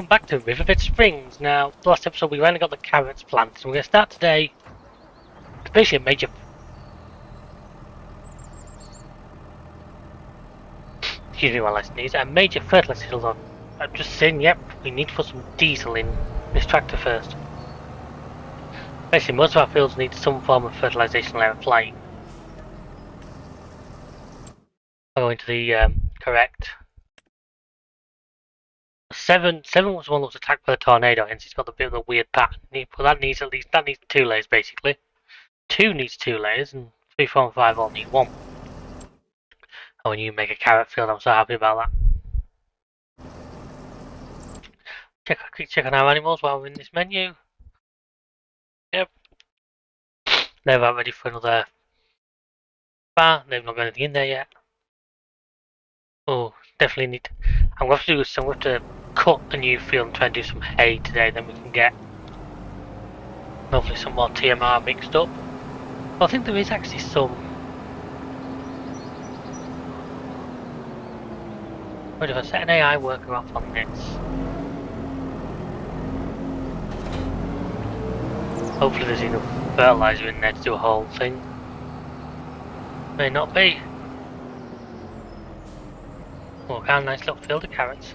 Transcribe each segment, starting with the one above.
welcome back to Riverbend Springs. Now, the last episode we only got the carrots planted, so we're going to start today. It's basically a major... Excuse me while I sneeze. A major fertilizer field on. I'm just saying, yep, we need to put some diesel in this tractor first. Basically, most of our fields need some form of fertilization layer flying. I'll go into the correct. Seven was the one that was attacked by the tornado, hence it's got a bit of a weird pattern. Well, that needs 2 layers basically. 2 needs 2 layers, and 3, 4, and 5 all need 1. Oh, when you make a carrot field, I'm so happy about that. Quick check on our animals while we're in this menu. Yep. They're about ready for another bar. They've not got anything in there yet. Oh, definitely need. I'm going to do some. We have to cut a new field and try and do some hay today. Then we can get hopefully some more TMR mixed up. Well, I think there is actually some. Wait, if I set an AI worker off on this. Hopefully there's enough fertilizer in there to do a whole thing. May not be. Oh, got a nice little field of carrots.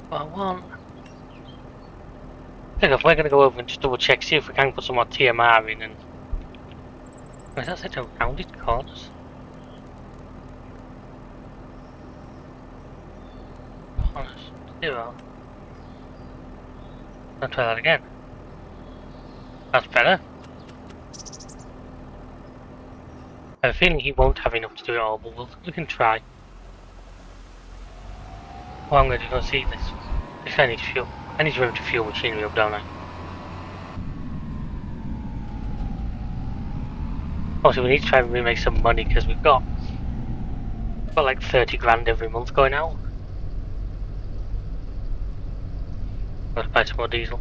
What I want. I think if we're going to go over and just double check, see if we can put some more TMR in and... Is that such a rounded corners? Corners. 0. I'll try that again. That's better. I have a feeling he won't have enough to do it all, but we can try. Well, I'm going to go see this. If I need fuel. I need to remember to fuel machinery up, don't I? Also, we need to try and remake some money because we've got like 30 grand every month going out. Let's buy some more diesel.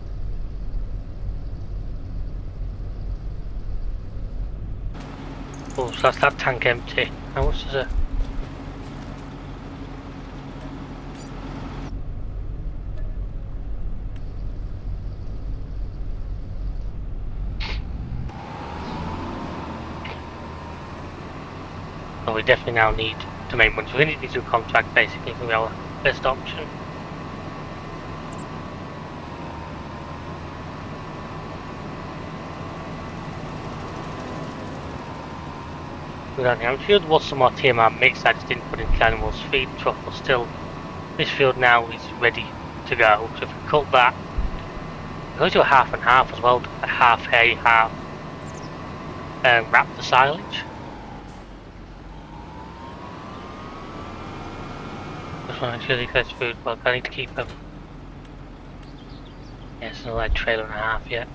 Oh, so that's that tank empty. How much is it? Well, we definitely now need to make money. So we need to do a contract basically for our best option. I'm sure there was some more TMR mix, I just didn't put in the animals' feed truffle. Still, this field now is ready to go. So if we cut that, we go to a half and half as well, a half hay, half wrap the silage. Just want to make sure these guys' food, well, I need to keep them. Yeah, it's another like trailer and a half yet.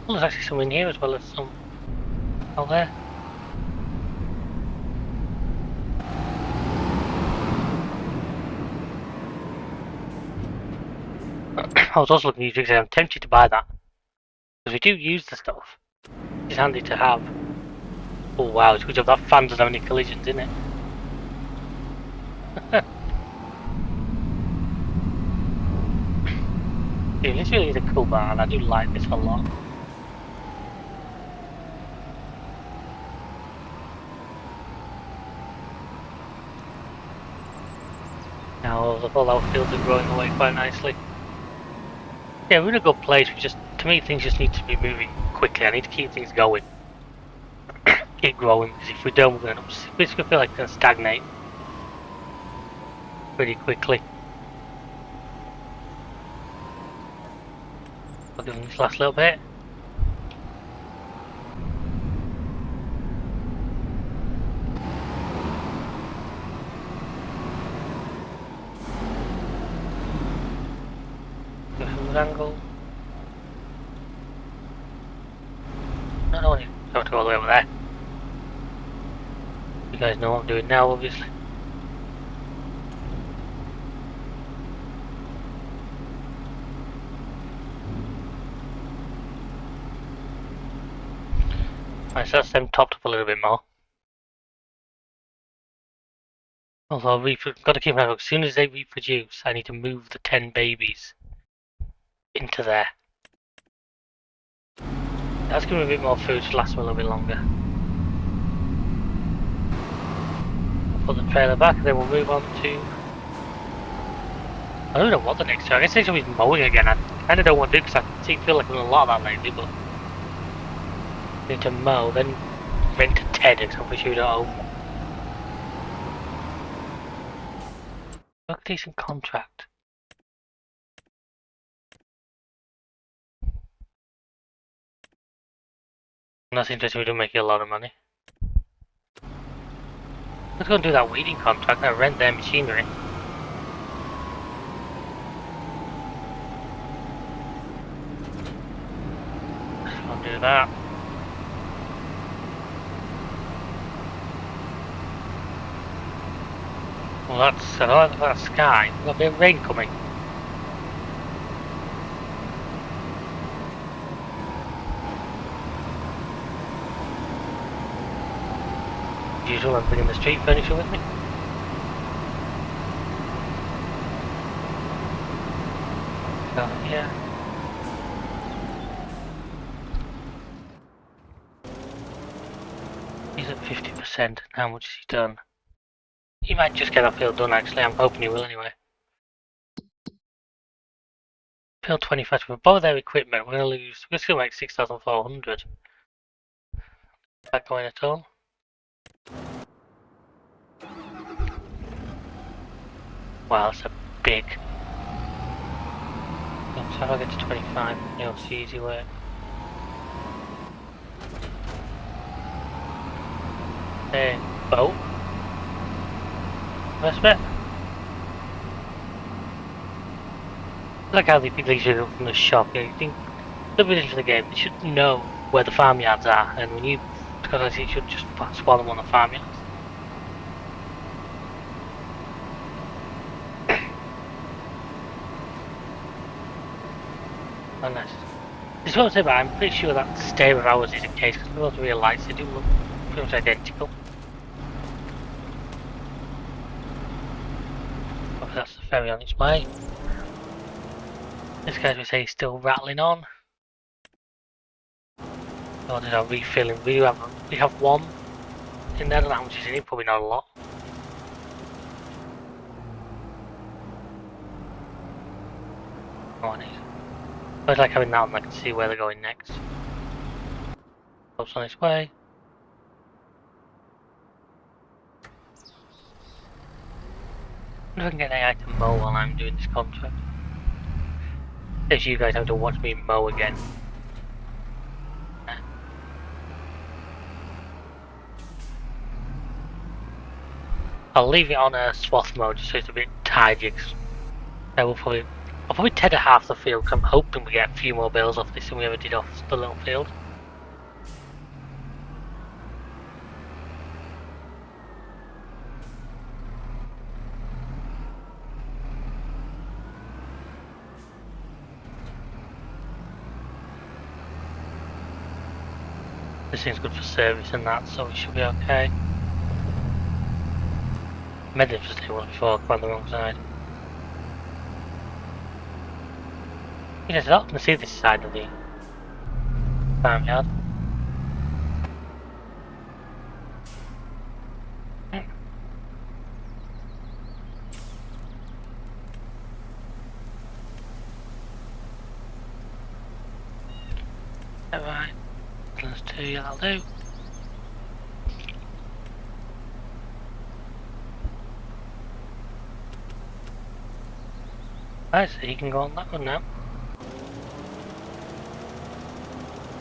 Well, there's actually some in here as well as some out there. I was also looking at these, I'm tempted to buy that. Because we do use the stuff. It's handy to have. Oh wow, it's good job that fan doesn't have any collisions in it. Dude, this really is a cool bar and I do like this a lot. Now all our fields are growing away quite nicely. Yeah, we're in a good place. To me, things just need to be moving quickly. I need to keep things going, keep growing. Because if we don't, we're going to feel like we're going to stagnate pretty quickly. I'll give them this last little bit. Angle. I don't have to go all the way over there. You guys know what I'm doing now, obviously. Right, so that's them topped up a little bit more. Although we've got to keep in mind, as soon as they reproduce, I need to move the 10 babies into there. That's giving me a bit more food to last them a little bit longer. I'll put the trailer back and then we'll move on to... I don't know what the next time. I guess next time is mowing again. I kind of don't want to do because I feel like I've done a lot of that lately, but... I need to mow, then rent a Ted and hopefully shoot at home. Look, decent contract. And that's interesting, we don't make a lot of money. Let's go and do that weeding contract and rent their machinery. Let's go and do that. Well, that's, I like that sky. We've got a bit of rain coming. As usual, I'm bringing the street furniture with me. So, yeah. He's at 50%. How much has he done? He might just get that field done, actually. I'm hoping he will anyway. Field 25, with both their equipment, we're going to lose. We're still make 6,400. Is that going at all? Wow, that's a big. So how do I get to 25? Yeah, it's the easy way. Hey, boat. First bit. Like how they think they should go from the shop. You think the business of the game, they should know where the farmyards are, and when you, because you should just spawn them on the farmyards. Oh, nice. This is what I'm saying, but I'm pretty sure that stare of ours is the case, because those real lights, they do look pretty much identical. Oh, that's the ferry on its way. This guy's, we say, is still rattling on. Oh, there's our refilling. We have one in there. I don't know how much is in it, probably not a lot. Oh, I need. I like having that on, I can see where they're going next. Boat's on its way. I wonder if I can get AI to mow while I'm doing this contract. Saves you guys have to watch me mow again. I'll leave it on a swath mode just so it's a bit tidy. I'll probably tether half the field because I'm hoping we get a few more bills off this than we ever did off the little field. This thing's good for service and that, so we should be okay. Made it just one before, I'm on the wrong side. You just often see this side of the farmyard. Alright, let's do, that'll do. Right, so you can go on that one now.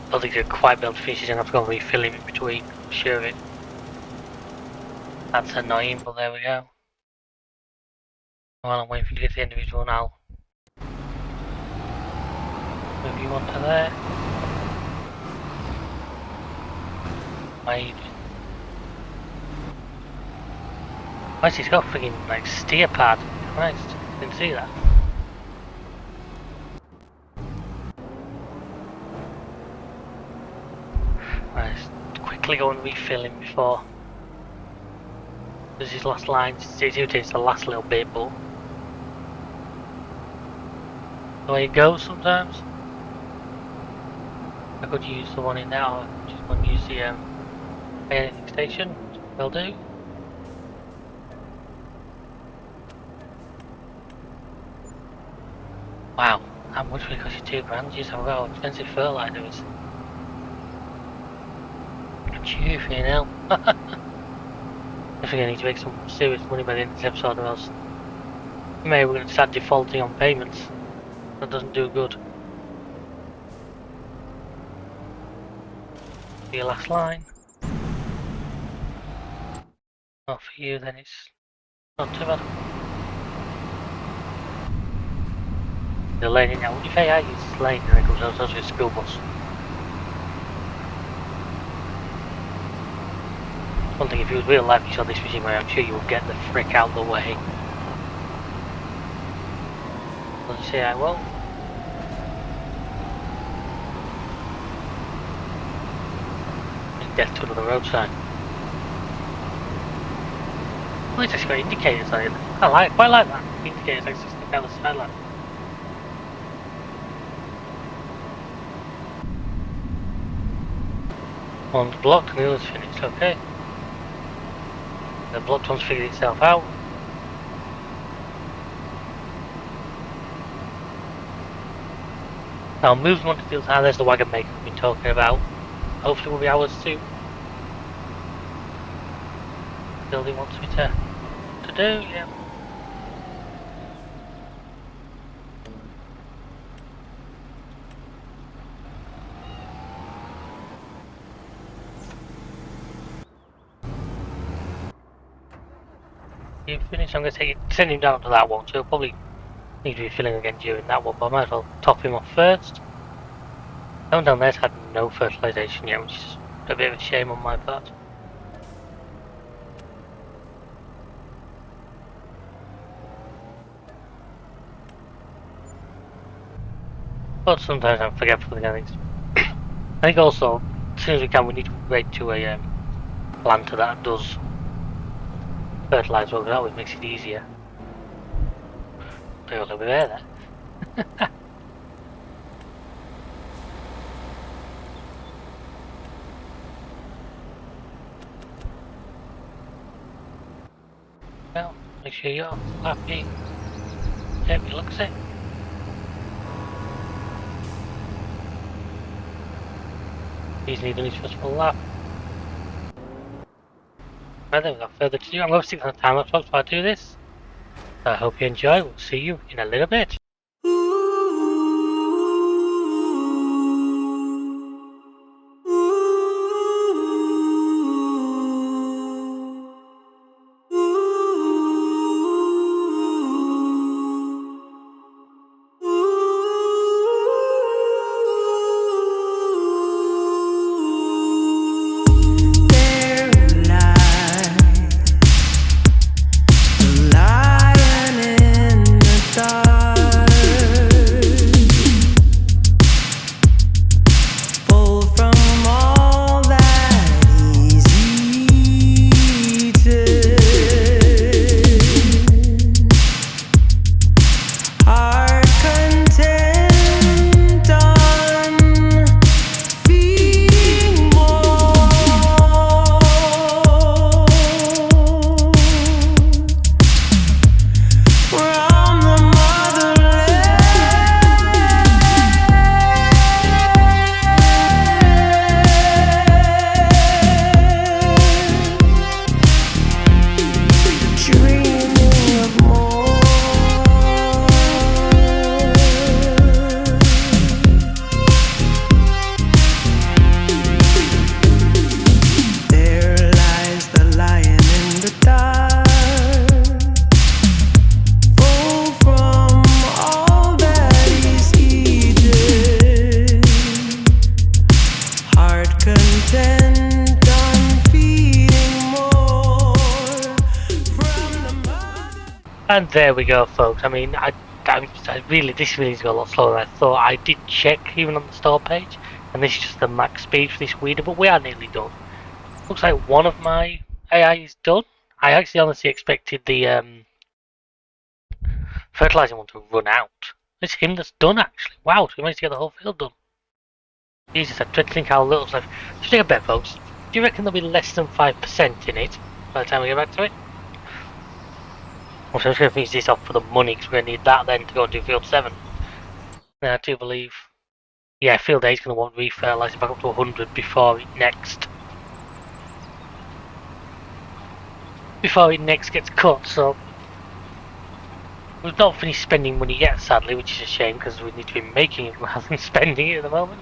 I don't think they'll quite be able to finish it, and I have to go and refill him in between, I'm sure of it. That's annoying, but there we go. While I'm waiting for him to get to the end of his run, I'll move you onto there. Wait. Why he's got a freaking like steer pad? Christ, didn't see that. Right, quickly go and refill him before. There's his last lines. It irritates the last little bit, but the way it goes sometimes. I could use the one in there, or just want to use the anything station. Will do. Wow, how much will it cost you? £2 grand? Jeez, how expensive fertilizer is. Chew for you now. I think I need to make some serious money by the end of this episode, or else maybe we're going to start defaulting on payments. That doesn't do good. Your last line. Not for you, then it's not too bad. The lane in now. What do you say? I use lane and it goes out to a school bus. One thing, if it was real life, you saw this machine, I'm sure you would get the frick out of the way. Let's see, I will. Death to another road sign. Well, it's actually got indicators on it. I quite like that. Indicators actually stick out the skyline. One's blocked and the other's finished, okay. The blocked one's figured itself out. Now moving on to the other side, there's the wagon maker we've been talking about. Hopefully will be ours too. Building wants me to do, yeah. You finish, I'm going to send him down to that one, so he'll probably need to be filling again during that one, but I might as well top him off first. That one down there's had no fertilisation yet, which is a bit of a shame on my part. But sometimes I'm forgetful of things. I think also, as soon as we can, we need to upgrade to a planter that does fertilise well, because that always makes it easier. They're a little bit there. Well, make sure you're happy. Yep, it looks it. He's needing his first full lap. Right then, without further ado, I'm going to stick on the time lapse while I do this. I hope you enjoy. We'll see you in a little bit. And there we go, folks. I mean, this really is a lot slower than I thought. I did check even on the store page, and this is just the max speed for this weeder, but we are nearly done. Looks like one of my AI is done. I actually honestly expected the fertilizer one to run out. It's him that's done actually. Wow, so we managed to get the whole field done. Jesus, I dread to think how little's left. Just take a bet, folks. Do you reckon there'll be less than 5% in it by the time we get back to it? Also, I'm just going to finish this off for the money because we're going to need that then to go and do field 7. And I do believe, yeah, field 8 is going to want refertilizer back up to 100 before it next gets cut. So we've not finished spending money yet, sadly, which is a shame because we need to be making it rather than spending it at the moment.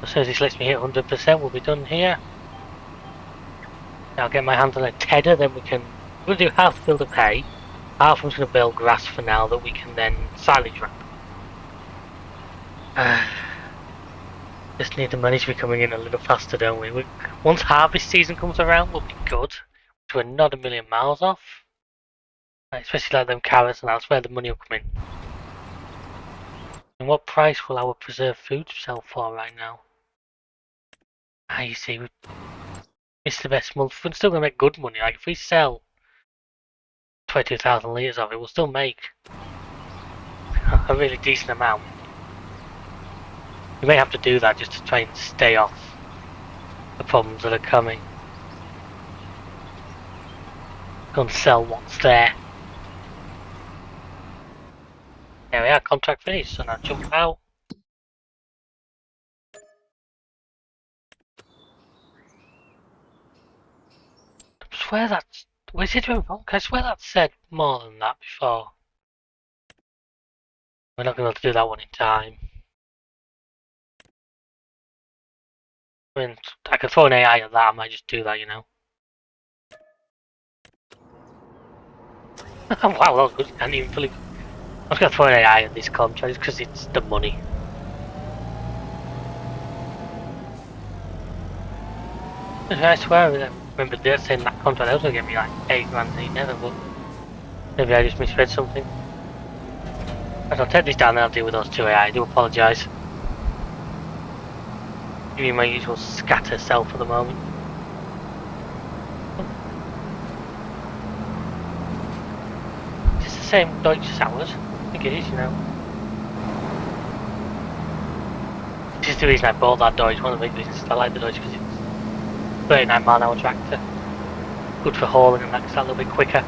As soon as this lets me hit 100%, we'll be done here. Now I'll get my hands on a tedder, then we'll do half the field of hay. Half of them's going to bale grass for now that we can then silage wrap. Just need the money to be coming in a little faster, don't we? Once harvest season comes around, we'll be good. We're not a million miles off. Especially like them carrots, and that's where the money will come in. And what price will our preserved food sell for right now? You see, we missed the best month. We're still going to make good money. Like, if we sell 22,000 litres of it, we'll still make a really decent amount. We may have to do that just to try and stay off the problems that are coming. Go and sell what's there. There we are, contract finished, so now jump out. I swear that's... Was it doing wrong? I swear that said more than that before. We're not going to be able to do that one in time. I mean, I could throw an AI at that, I might just do that, you know. Wow, that was good. I didn't even fully... I was going to throw an AI at this contract just because it's the money. I swear, I remember they're saying that contract was going to get me like 8 grand, he never, but maybe I just misread something. I'll take this down and I'll deal with those two AI, I do apologise. Give me my usual scatter self for the moment. Is this the same Deutsche Sours? I think it is, you know. This is the reason I bought that Deutsche, one of the big reasons I like the Deutsche because it's 39 mile an hour tractor. Good for hauling and that's a little bit quicker.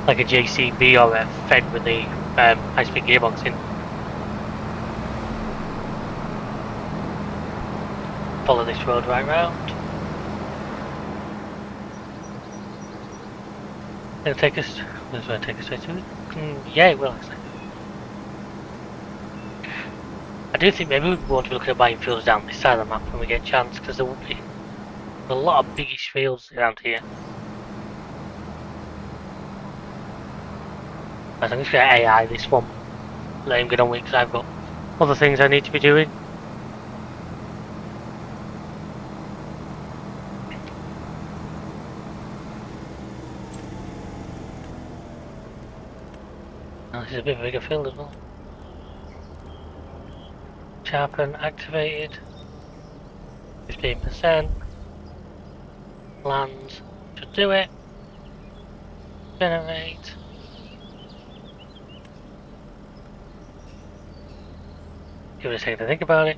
Like a JCB or a Fed with the high-speed gearbox in. Follow this road right round. It'll take us... This will take us straight to it. Yeah, it will actually. I do think maybe we want to be looking at buying fields down this side of the map when we get a chance, because there will be a lot of biggish fields around here. I'm just going to AI this one. Let him get on with it because I've got other things I need to be doing. Oh, this is a bit of a bigger field as well. Sharpen activated. 15%. Lands should do it. Generate. Give it a second to think about it.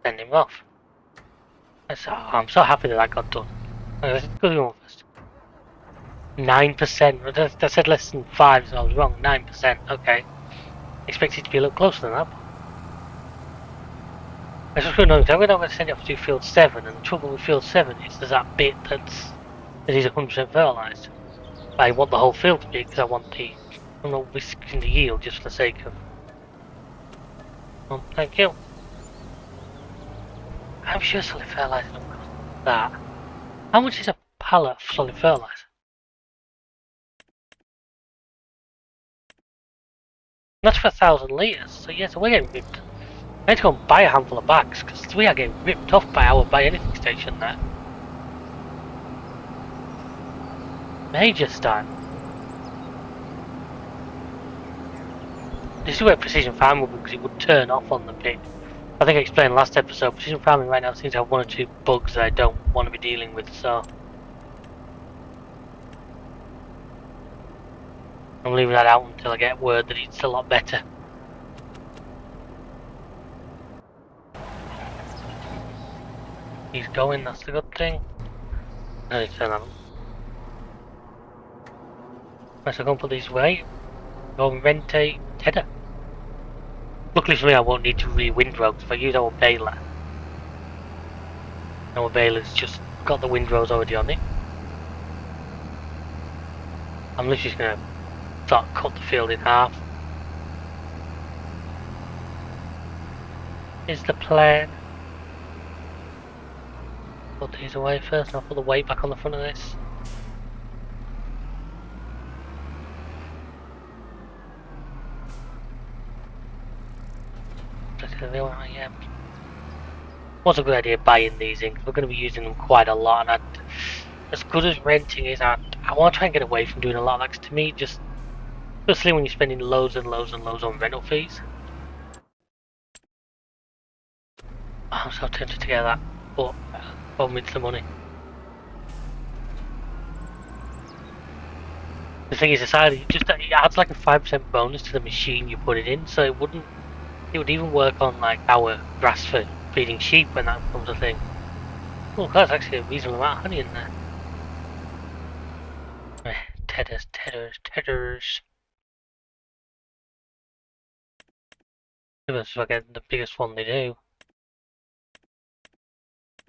Send him off. I'm so happy that got done. Let's go to the one first. 9%. I said less than 5, so I was wrong. 9%. Okay. Expect it to be a little closer than that. I just going to know, we're not going to send it off to do field 7, and the trouble with field 7 is there's that bit that is 100% fertilised. I want the whole field to be because I want the... I'm not risking the yield just for the sake of... Oh, thank you. I'm sure solid fertiliser don't cost that. How much is a pallet of solid fertiliser? That's for 1,000 litres, so yeah, so we're getting ripped. I need to go and buy a handful of bags, because we are getting ripped off by our buy anything station there. Major style. This is where precision farming would be, because it would turn off on the pit. I think I explained last episode, precision farming right now seems to have one or two bugs that I don't want to be dealing with, so I'm leaving that out until I get word that it's a lot better. He's going, that's the good thing. I need to turn that on. Unless I go and put these away, go and rent a tedder. Luckily for me, I won't need to re-windrow, because if I use our baler just got the windrows already on it. I'm literally just going to start cut the field in half. Is the plan. Put these away first, and I'll put the weight back on the front of this. Yeah. What's a good idea buying these in? Because we're going to be using them quite a lot, and as good as renting is, I want to try and get away from doing a lot of that, because to me, just especially when you're spending loads and loads and loads on rental fees. I'm so tempted to get that, but problem is the money. The thing is, it adds like a 5% bonus to the machine you put it in, so it would even work on like our grass for feeding sheep when that becomes a thing. Oh, that's actually a reasonable amount of honey in there. Tedders. If I get the biggest one they do.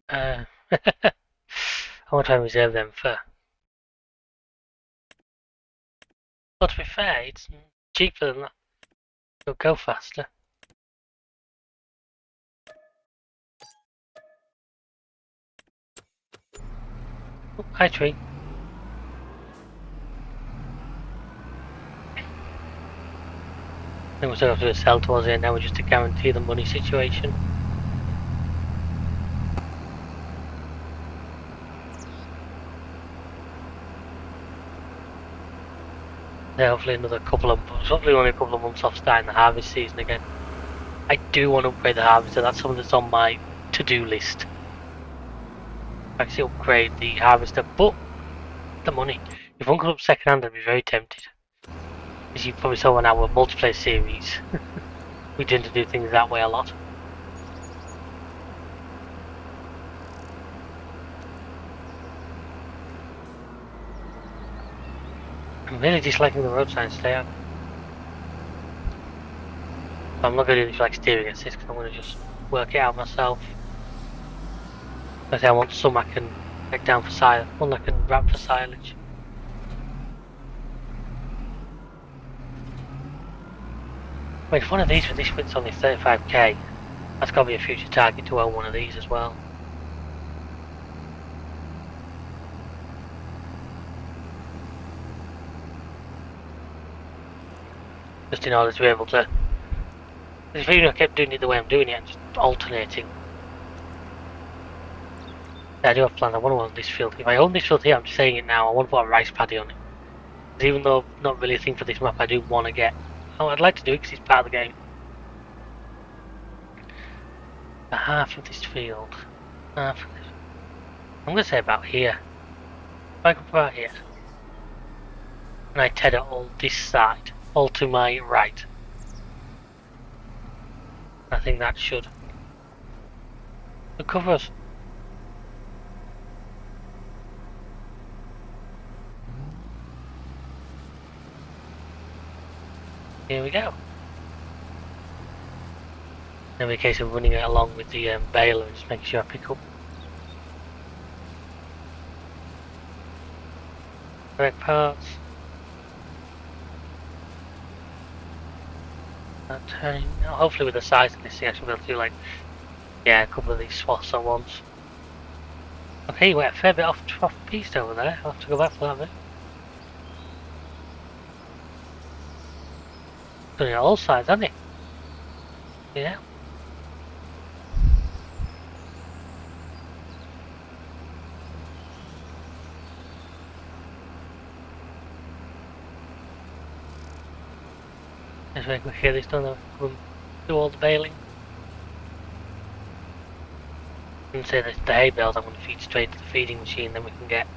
I want to try and reserve them for. But to be fair, it's cheaper than that. It'll go faster. Oh, hi tree. I think we're still have to sell towards the end now, we're just to guarantee the money situation. Yeah, hopefully only a couple of months off starting the harvest season again. I do want to upgrade the harvester, that's something that's on my to-do list. Actually upgrade the harvester, but the money. If one comes up second hand, I'd be very tempted. As you probably saw in our multiplayer series, we tend to do things that way a lot. I'm really disliking the road signs today. I'm not going to do like steering assist, because I'm going to just work it out myself. I want some I can take down for silage, one I can wrap for silage. Wait, if one of these with this width's only 35k, that's got to be a future target to own one of these as well. Just in order to be able to. If even I kept doing it the way I'm doing it, and just alternating. I do have plans. I want to own this field. If I own this field here, I'm just saying it now, I want to put a rice paddy on it. Because even though not really a thing for this map, I do want to get. Oh, I'd like to do it because it's part of the game. A half of this field. Half of this. I'm going to say about here. If I come about here. And I tether all this side. All to my right. I think that should cover us. Here we go. In the case of running it along with the baler, just making sure I pick up correct parts. Turning. Hopefully, with the size of this thing, I should be able to do like, yeah, a couple of these swaths at once. Okay, we're a fair bit off piste over there. I'll have to go back for that bit. Doing it on all sides, hasn't he? Yeah. Let's make sure we get this done, then we'll do all the baling. And say that the hay bales I'm going to feed straight to the feeding machine, then we can get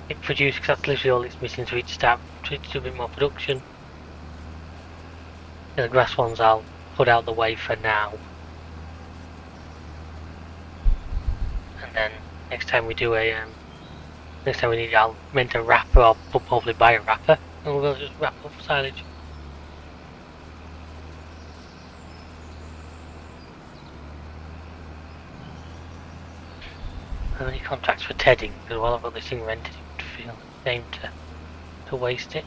it produced, because that's literally all it's missing to reach start to do a bit more production. And the grass ones I'll put out the way for now. And then next time we do next time we need, I'll rent a wrapper or probably buy a wrapper and we'll just wrap up silage. And any contracts for tedding, because while I've got this thing rented, it would feel shame to waste it.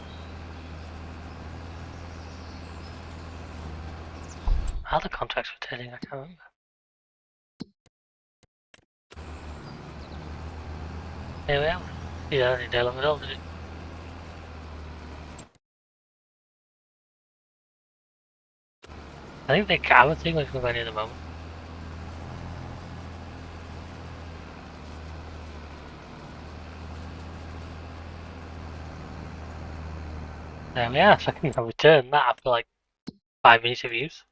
Are the contracts for tedding? I can't remember. There we are. Yeah, I didn't tell them at all, did it? I think they can, I think we can go in at the moment. There we are, so I can return that after like 5 minutes of use.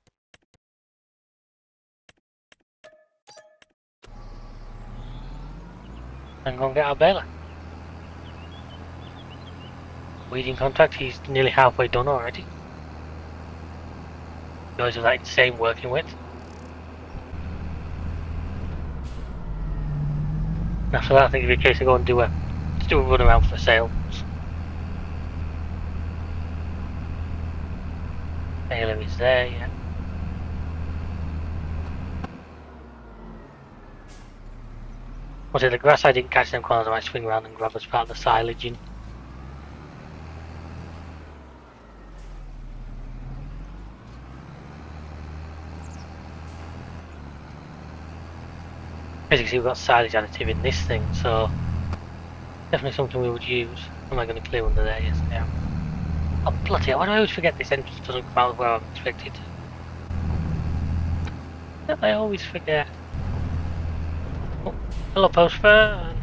And go and get our baler. Weeding contract, he's nearly halfway done already. Because of that insane working width. After that I think it'd be a case of go and do a run around for sale. Baler is there, yeah. Was it the grass I didn't catch them corners, I might swing around and grab as part of the silaging. As you can see, we've got silage additive in this thing, so definitely something we would use. Am I going to clear under there? Yes, I am. Oh bloody hell, why do I always forget this entrance doesn't come out where I'm expected? I always forget. Oh, hello Postfer.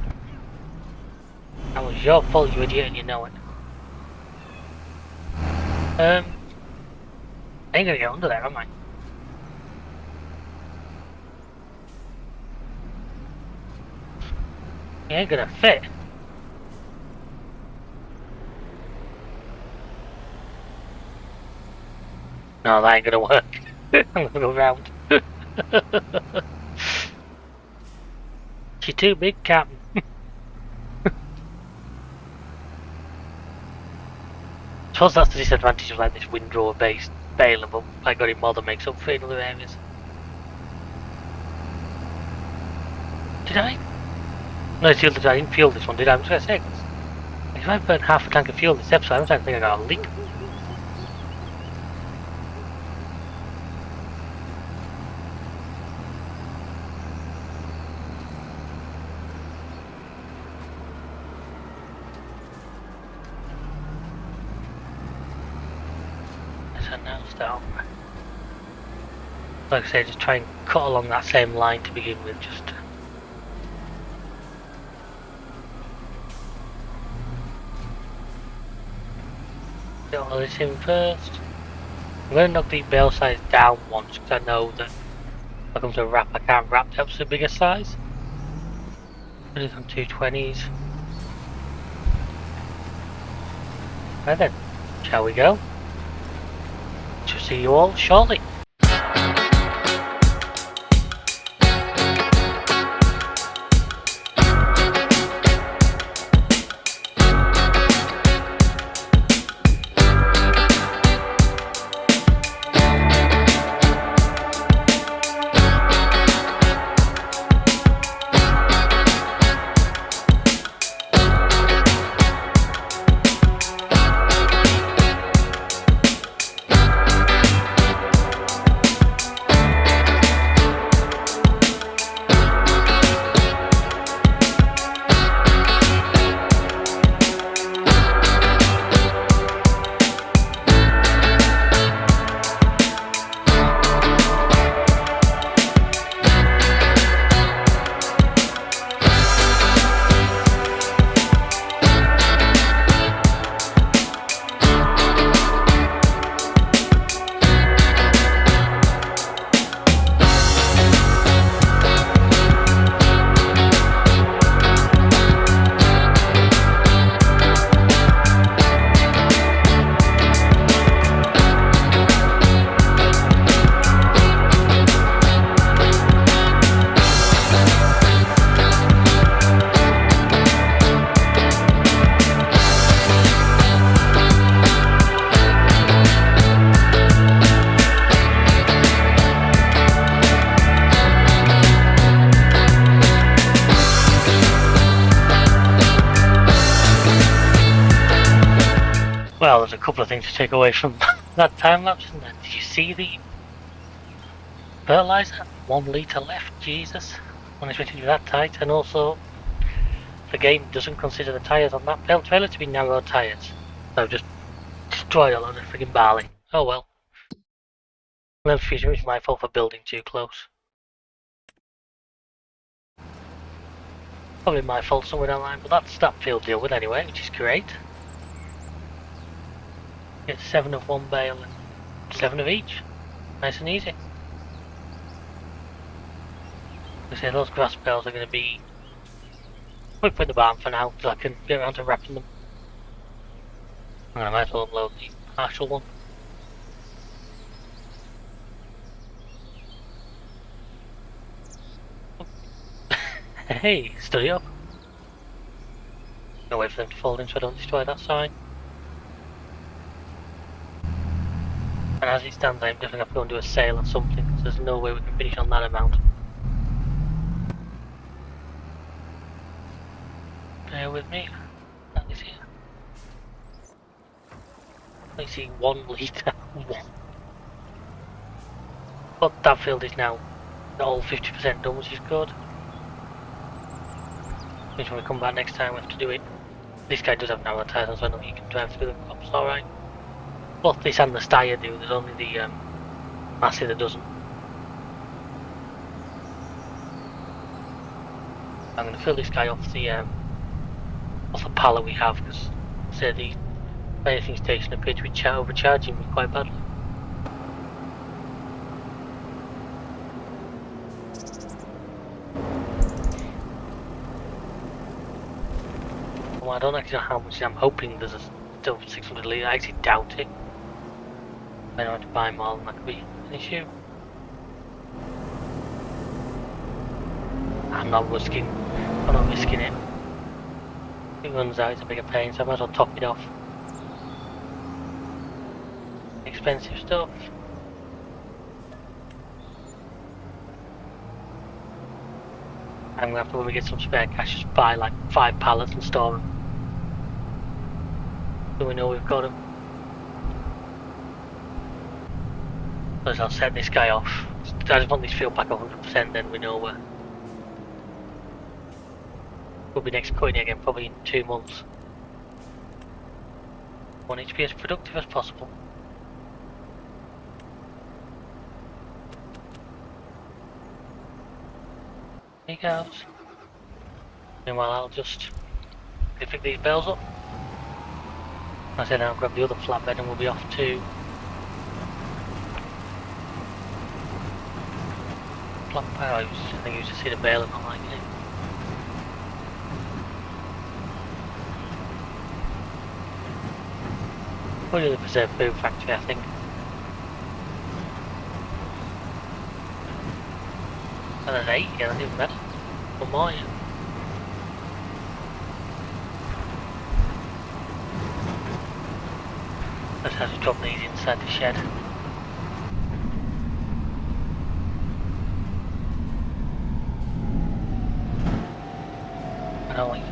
That was your fault, you idiot, and you know it. I ain't gonna get under there, am I? It ain't gonna fit. No, that ain't gonna work. I'm gonna go round. She's too big, Captain. I suppose that's the disadvantage of like this windrower based baler, but I got it more than makes up for it in other areas. Did I? No, it's the other, I didn't fuel this one, did I? I was going to say, if I burnt half a tank of fuel this episode, I don't think I got a leak. So now start. Like I say, just try and cut along that same line to begin with, just. Get all this in first. I'm going to knock the bale size down once because I know that when it comes to a wrap, I can't wrap it up to a bigger size. Put it on 220s. Right then, shall we go? Shall see you all shortly. Well, there's a couple of things to take away from that time lapse, isn't there? Did you see the fertilizer? 1 litre left, Jesus. When it's meant to be that tight, and also the game doesn't consider the tyres on that belt trailer to be narrow tyres. So I've just destroyed a lot of friggin' barley. Oh well. Well, it's my fault for building too close. Probably my fault somewhere down the line, but that's that field deal with anyway, which is great. Get 7 of one bale and 7 of each. Nice and easy. I say those grass bales are going to be... We'll put in the barn for now, so I can get around to wrapping them. And I might as well unload the partial one. Hey, study up. No wait for them to fall in so I don't destroy that sign. And as it stands, I'm definitely have to go and do a sale or something, because there's no way we can finish on that amount. Bear with me. That is here. I see 1 litre. But that field is now all 50% done, which is good. Which when we come back next time we have to do it. This guy does have narrow tyres, so I know you can drive through the crops alright. Both this and the Steyr do, there's only the Massey that doesn't. I'm going to fill this guy off the pallet we have, because say the anything station appears to be overcharging me quite badly. Well, I don't actually know how much I'm hoping there's still 600 litre, I actually doubt it. I don't have to buy more, then that could be an issue. I'm not risking it. If it runs out, it's a bigger pain, so I might as well top it off. Expensive stuff. I'm gonna have to, when we get some spare cash, just buy like 5 pallets and store them. So we know we've got them. Because I'll set this guy off. I just want this field back 100%, then we know where. We'll be next cutting again, probably in 2 months. I want it to be as productive as possible. There he goes. Meanwhile, I'll just pick these bales up. I said I'll grab the other flatbed and we'll be off to I think you used to see the bale and not like it. Probably the preserved food factory, I think. And an 8, yeah, that's even better. One more, yeah. Let's have to drop these inside the shed. I don't like it.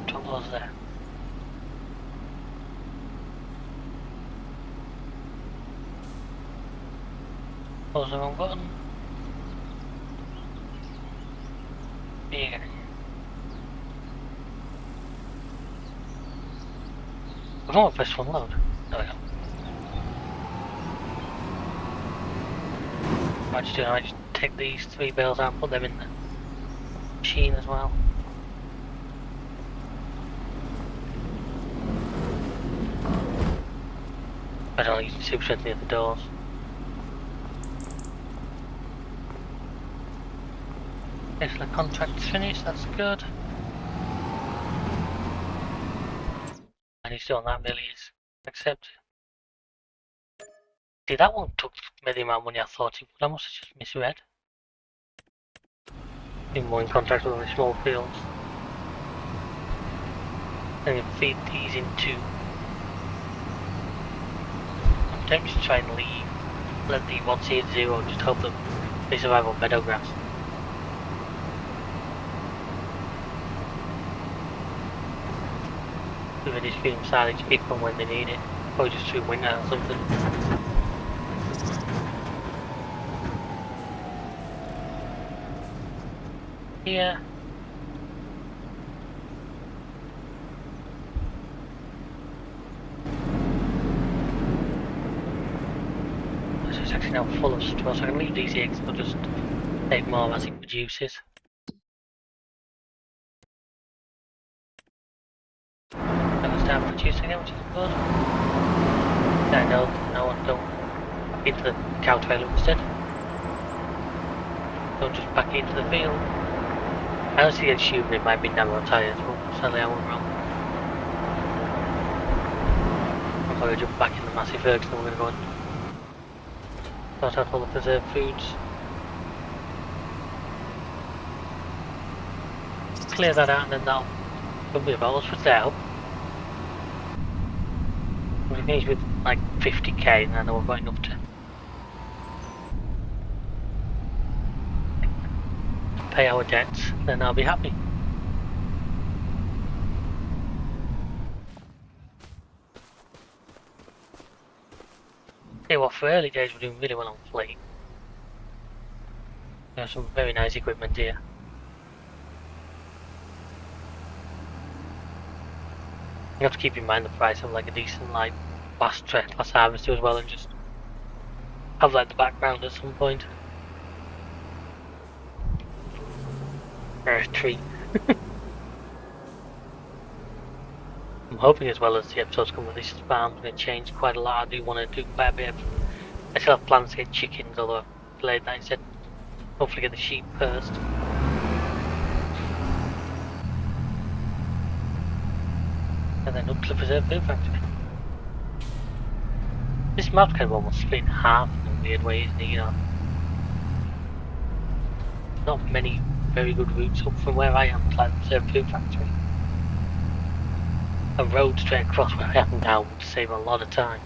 Drop those there. Close the wrong button. Here. I don't want to press one load. There we go. I just take these 3 bales out and put them in the machine as well. I don't use super strength near the doors. If the contract's finished, that's good. And he's still on that really is accepted. See, that one took the amount of money I thought it would. I must have just misread. Been more in contact with the small fields. And you feed these into. I'm tempted to try and leave. Let the 1C0 just hope that they survive on meadow grass. Even this feeding silage if and when they need it. Or just through winter or something. Yeah. So it's actually now full of straw, so I can leave these eggs, they'll just take more as it produces. And will start producing it, which is good. I know, I want to go into the cow trailer instead. Don't just back into the field. I honestly assume it might be narrow tyres, but sadly I won't wrong. I'm going to jump back in the massive ergs, then we're going to go and sort out all the preserved foods. Clear that out and then that'll be about us for now. We finish with like 50k and I know we've got enough to pay our debts, then I'll be happy. Tell you what, for early days we're doing really well on fleet. There's some very nice equipment here. You have to keep in mind the price of like a decent like last harvester as well, and just have like the background at some point. Tree. I'm hoping as well as the episodes come with this farm's going to change quite a lot. I do want to do quite a bit of... I still have plans to get chickens, although I've delayed that instead. Hopefully get the sheep first. And then up to the preserved food factory. This map's kind of almost split in half in a weird way, isn't it? You know, not many very good routes up from where I am to like the preserved food factory. A road straight across where I am now would save a lot of time.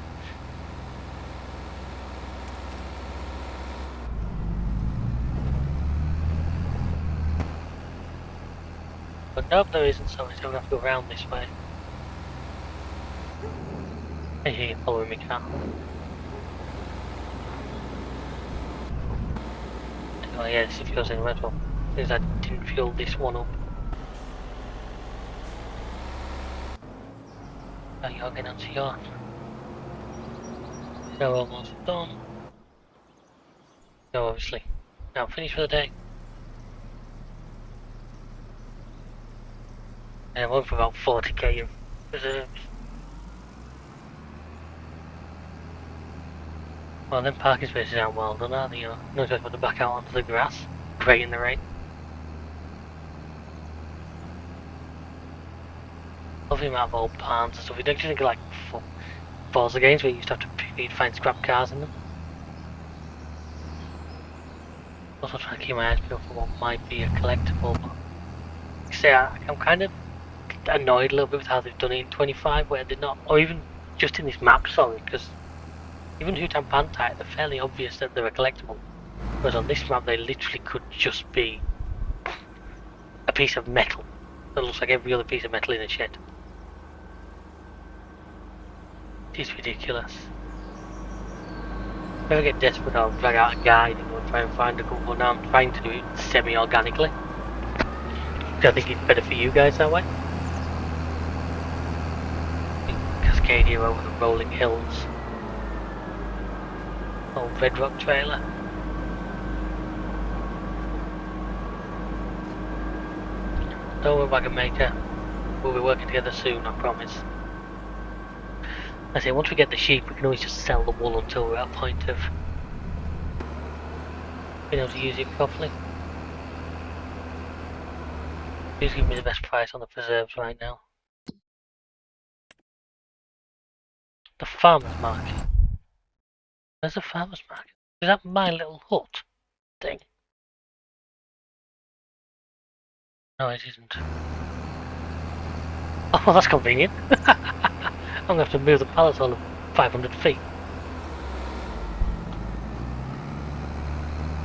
But nope, there isn't, so I don't have to go around this way. I hear you following me, car. Oh yeah, this fuel's in red one. Because I didn't fuel this one up. Oh, you're getting onto your... You're almost done. No, obviously. Now finished for the day. And I'm over for about 40k of reserves. Well, them parking spaces aren't well done, are they? You know, no choice but to back out onto the grass. Great in the rain. Love the amount of old barns and stuff. You don't think of like Forza games where you used to have to find scrap cars in them. Also trying to keep my eyes peeled for what might be a collectible, but like I say, I'm kind of annoyed a little bit with how they've done it in 25, where they're not, or even just in this map, sorry, because even Hutan Pantai, they're fairly obvious that they're a collectible, whereas on this map they literally could just be a piece of metal that looks like every other piece of metal in a shed. It's ridiculous. If I ever get desperate, I'll drag out a guide and go and try and find a couple. Now I'm trying to do it semi-organically. I think it's better for you guys that way. Cascadia over the rolling hills. Old Red Rock trailer. Don't worry, Wagon Maker. We'll be working together soon, I promise. I say, once we get the sheep, we can always just sell the wool until we're at a point of being able to use it properly. Who's giving me the best price on the preserves right now? The farmer's market. Where's the farmer's market? Is that my little hut thing? No, it isn't. Oh, well, that's convenient. I'm going to have to move the pallets all of 500 feet.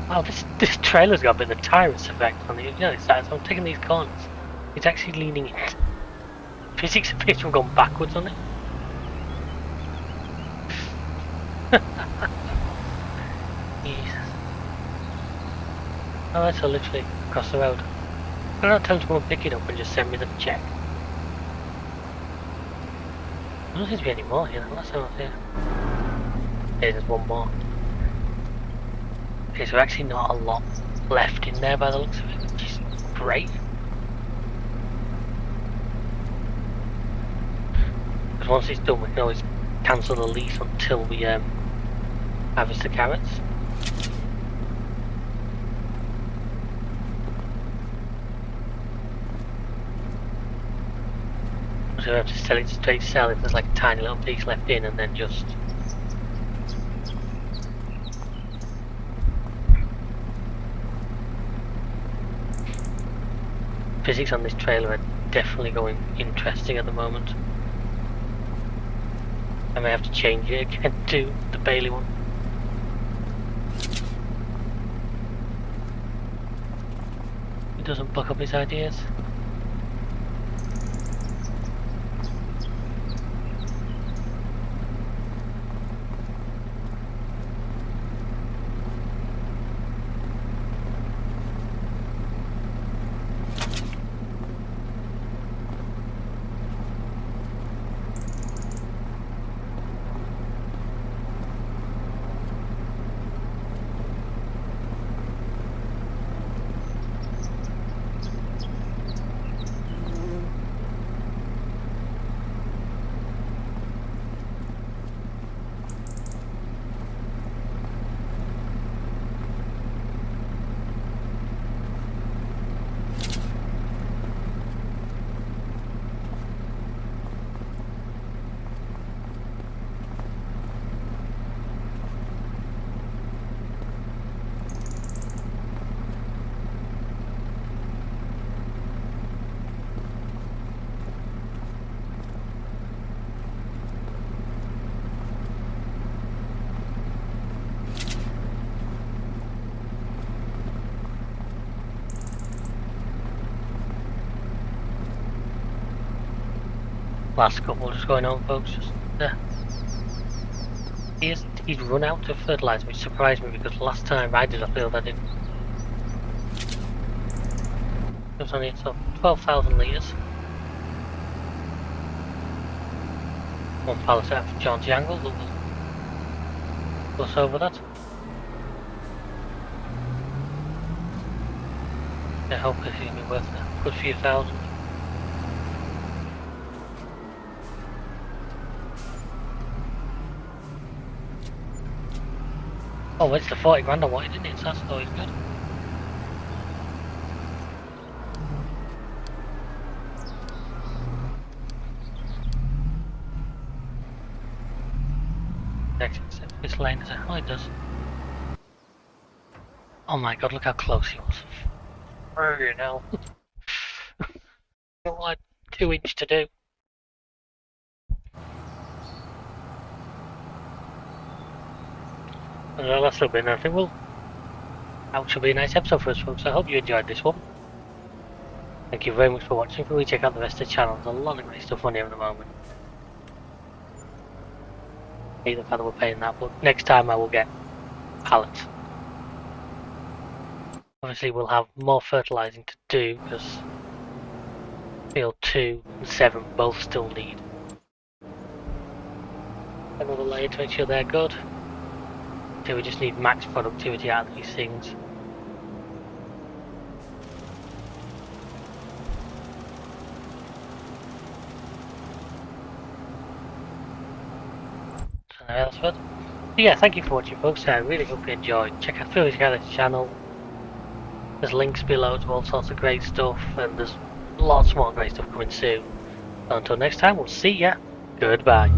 Wow, this trailer's got a bit of the tyrant's effect on it. You know, so I'm taking these corners. It's actually leaning in. Physics appears to have gone backwards on it. Jesus. Oh, that's literally across the road. I'm not telling them to go and pick it up and just send me the check. There doesn't seem to be any more here. Last time I was here. Okay, there's one more. Okay, so actually not a lot left in there by the looks of it, which is great. Because once it's done, we can always cancel the lease until we harvest the carrots. So we have to sell it straight sell if there's like a tiny little piece left in, and then just physics on this trailer are definitely going interesting at the moment. I may have to change it again to the Bailey one. He doesn't buck up his ideas. Last couple just going on, folks. Just he's run out of fertilizer, which surprised me because last time I did a field I did. It was only 12,000 litres. One pallet out for John's Angle, that will plus over that. I hope it's going to be worth a good few thousand. Oh, it's the 40 grand I wanted, isn't it? So that's always good. Next, this lane is it? Oh, it does. Oh my god, look how close he was. You know. Got like 2 inch to do. Well, that's still been nothing. Well, that should be a nice episode for us, folks. I hope you enjoyed this one. Thank you very much for watching. If we check out the rest of the channel, there's a lot of great stuff on here at the moment. I hate the fact that we're paying that, but next time I will get pallets. Obviously, we'll have more fertilising to do because field 2 and 7 both still need another layer to make sure they're good. So we just need max productivity out of these things. So that's good. Yeah, thank you for watching, folks. I really hope you enjoyed. Feel free to check out this channel. There's links below to all sorts of great stuff, and there's lots more great stuff coming soon. So until next time, we'll see ya. Goodbye.